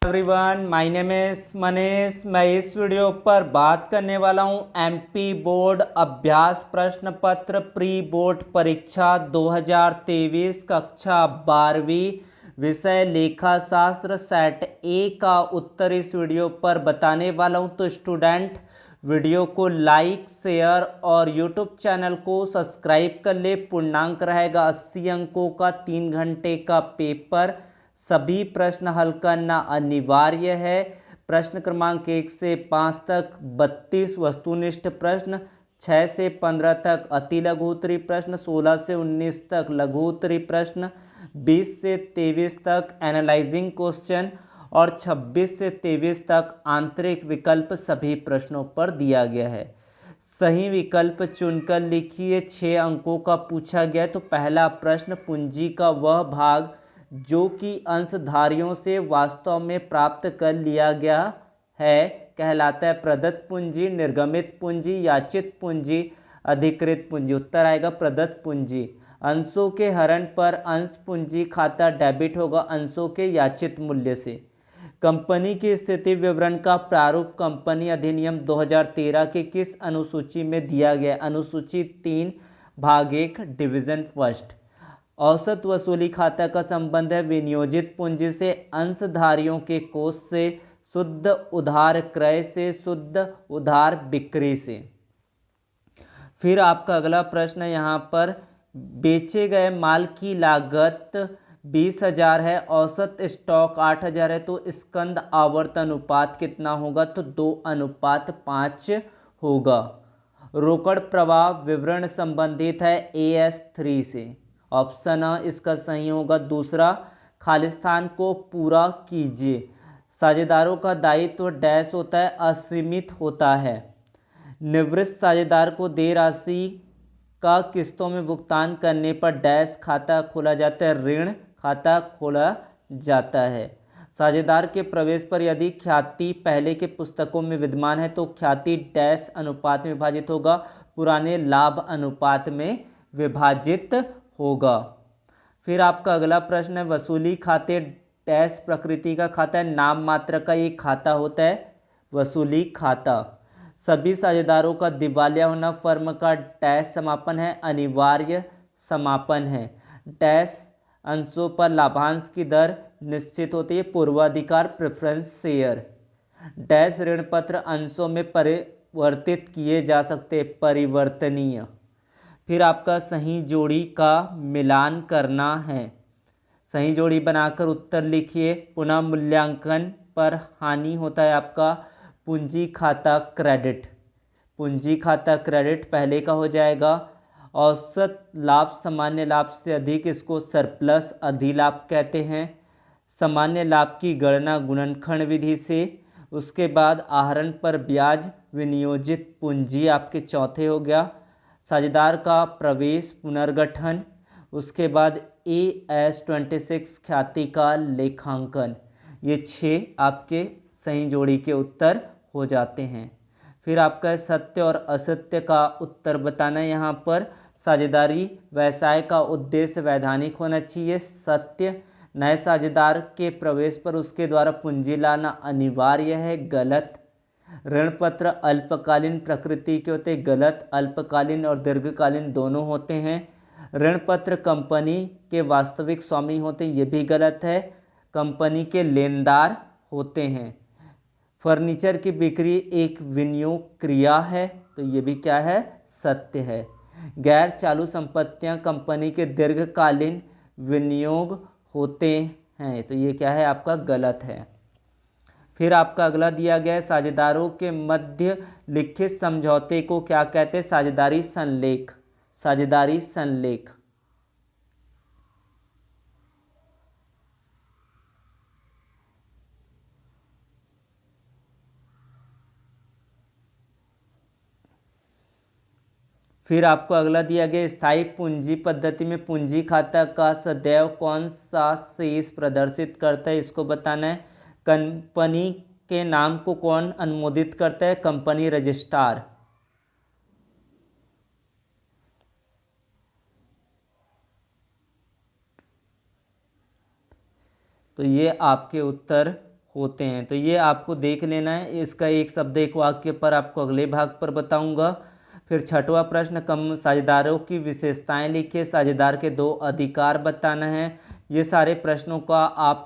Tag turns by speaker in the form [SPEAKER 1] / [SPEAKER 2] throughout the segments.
[SPEAKER 1] Everyone, my name is Manish. मैं इस video पर बात करने वाला हूं एमपी बोर्ड अभ्यास प्रश्न पत्र प्री बोर्ड परीक्षा 2023 कक्षा 12वीं विषय लेखा शास्त्र सेट ए का उत्तर इस वीडियो पर बताने वाला हूं। तो स्टूडेंट वीडियो को लाइक शेयर और यूट्यूब चैनल को सब्सक्राइब कर ले। पूर्णांक रहेगा 80 अंकों का 3 घंटे का पेपर। सभी प्रश्न हल करना अनिवार्य है। प्रश्न क्रमांक 1 से 5 तक 32 वस्तुनिष्ठ प्रश्न, 6 से 15 तक अति लघु उत्तरीय प्रश्न, 16 से 19 तक लघु उत्तरीय प्रश्न, 20 से 23 तक एनालाइजिंग क्वेश्चन और 26 से 23 तक आंतरिक विकल्प सभी प्रश्नों पर दिया गया है। सही विकल्प चुनकर लिखिए। 6 अंकों का पूछा गया है। तो पहला प्रश्न, पूंजी का वह भाग जो कि अंशधारियों से वास्तव में प्राप्त कर लिया गया है कहलाता है प्रदत्त पूंजी, निर्गमित पूंजी, याचित पूंजी, अधिकृत पूंजी। उत्तर आएगा प्रदत्त पूंजी। अंशों के हरण पर अंश पूंजी खाता डेबिट होगा अंशों के याचित मूल्य से। कंपनी की स्थिति विवरण का प्रारूप कंपनी अधिनियम 2013 के किस अनुसूची में दिया गया? अनुसूची 3 भाग 1 डिवीजन फर्स्ट। औसत वसूली खाता का संबंध है विनियोजित पूंजी से, अंशधारियों के कोष से, शुद्ध उधार क्रय से, शुद्ध उधार बिक्री से। फिर आपका अगला प्रश्न है यहाँ पर, बेचे गए माल की लागत 20,000 है, औसत स्टॉक 8,000 है, तो स्कंद आवर्त अनुपात कितना होगा? तो 2:5 होगा। रोकड़ प्रवाह विवरण संबंधित है AS3 से। ऑप्शन अ इसका सही होगा। दूसरा, खालिस्तान को पूरा कीजिए। साझेदारों का दायित्व डैश होता है, असीमित होता है। निवृत्त साझेदार को देय राशि का किस्तों में भुगतान करने पर डैश खाता खोला जाता है, ऋण खाता खोला जाता है। साझेदार के प्रवेश पर यदि ख्याति पहले के पुस्तकों में विद्यमान है तो ख्याति डैश अनुपात में विभाजित होगा, पुराने लाभ अनुपात में विभाजित होगा। फिर आपका अगला प्रश्न है, वसूली खाते डैश प्रकृति का खाता है, नाम मात्र का एक खाता होता है वसूली खाता। सभी साझेदारों का दिवालिया होना फर्म का डैश समापन है, अनिवार्य समापन है। डैश अंशों पर लाभांश की दर निश्चित होती है, पूर्वाधिकार प्रेफरेंस शेयर। डैश ऋण पत्र अंशों में परिवर्तित किए जा सकते, परिवर्तनीय। फिर आपका सही जोड़ी का मिलान करना है। सही जोड़ी बनाकर उत्तर लिखिए। पुनः मूल्यांकन पर हानि होता है आपका पूंजी खाता क्रेडिट। पूंजी खाता क्रेडिट पहले का हो जाएगा। औसत लाभ सामान्य लाभ से अधिक, इसको सरप्लस अधिलाभ कहते हैं। सामान्य लाभ की गणना गुणनखंड विधि से। उसके बाद आहरण पर ब्याज, विनियोजित पूंजी आपके चौथे हो गया। साझेदार का प्रवेश पुनर्गठन, उसके बाद AS26 ख्याति का लेखांकन। ये 6 आपके सही जोड़ी के उत्तर हो जाते हैं। फिर आपका सत्य और असत्य का उत्तर बताना है। यहाँ पर साझेदारी व्यवसाय का उद्देश्य वैधानिक होना चाहिए, सत्य। नए साझेदार के प्रवेश पर उसके द्वारा पूंजी लाना अनिवार्य है, गलत। ऋण पत्र अल्पकालीन प्रकृति के होते, गलत। अल्पकालीन और दीर्घकालीन दोनों होते हैं। ऋण पत्र कंपनी के वास्तविक स्वामी होते हैं, ये भी गलत है। कंपनी के लेनदार होते हैं। फर्नीचर की बिक्री एक विनियोग क्रिया है, तो ये भी क्या है? सत्य है। गैर चालू संपत्तियां कंपनी के दीर्घकालीन विनियोग होते हैं, तो ये क्या है? आपका गलत है। फिर आपका अगला दिया गया है, साझेदारों के मध्य लिखित समझौते को क्या कहते हैं? साझेदारी संलेख। साझेदारी संलेख। फिर आपको अगला दिया गया, स्थायी पूंजी पद्धति में पूंजी खाता का सदैव कौन सा शेष प्रदर्शित करता है, इसको बताना है। कंपनी के नाम को कौन अनुमोदित करता है? Company registrar. तो ये आपके उत्तर होते हैं। तो ये आपको देख लेना है। इसका एक शब्द एक वाक्य पर आपको अगले भाग पर बताऊंगा। फिर छठवां प्रश्न, कम साझेदारों की विशेषताएं लिखिए, साझेदार के 2 अधिकार बताना है। ये सारे प्रश्नों का आप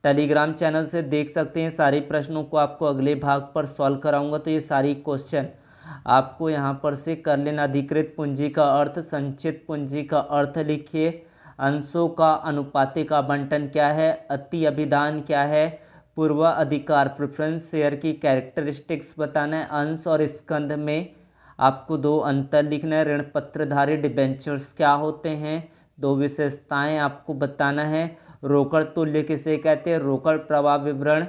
[SPEAKER 1] टेलीग्राम चैनल से देख सकते हैं। सारे प्रश्नों को आपको अगले भाग पर सॉल्व कराऊंगा। तो ये सारी क्वेश्चन आपको यहाँ पर से कर लेना। अधिकृत पूंजी का अर्थ, संचित पूंजी का अर्थ लिखिए, अंशों का अनुपातिक आवंटन क्या है, अति अभिदान क्या है, पूर्व अधिकार प्रेफरेंस शेयर की कैरेक्टरिस्टिक्स बताना है, अंश और स्कंध में आपको 2 अंतर लिखना है, ऋण पत्रधारी डिबेंचर्स क्या होते हैं, 2 विशेषताएं आपको बताना है, रोकड़ तुल्य किसे कहते हैं, रोकड़ प्रवाह विवरण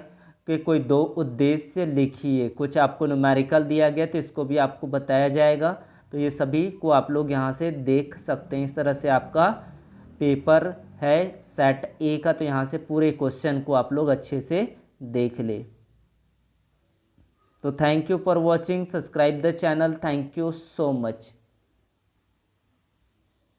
[SPEAKER 1] के कोई 2 उद्देश्य लिखिए। कुछ आपको न्यूमेरिकल दिया गया तो इसको भी आपको बताया जाएगा। तो ये सभी को आप लोग यहाँ से देख सकते हैं। इस तरह से आपका पेपर है सेट ए का। तो यहाँ से पूरे क्वेश्चन को आप लोग अच्छे से देख ले। तो thank you for watching, subscribe the channel, thank you so much.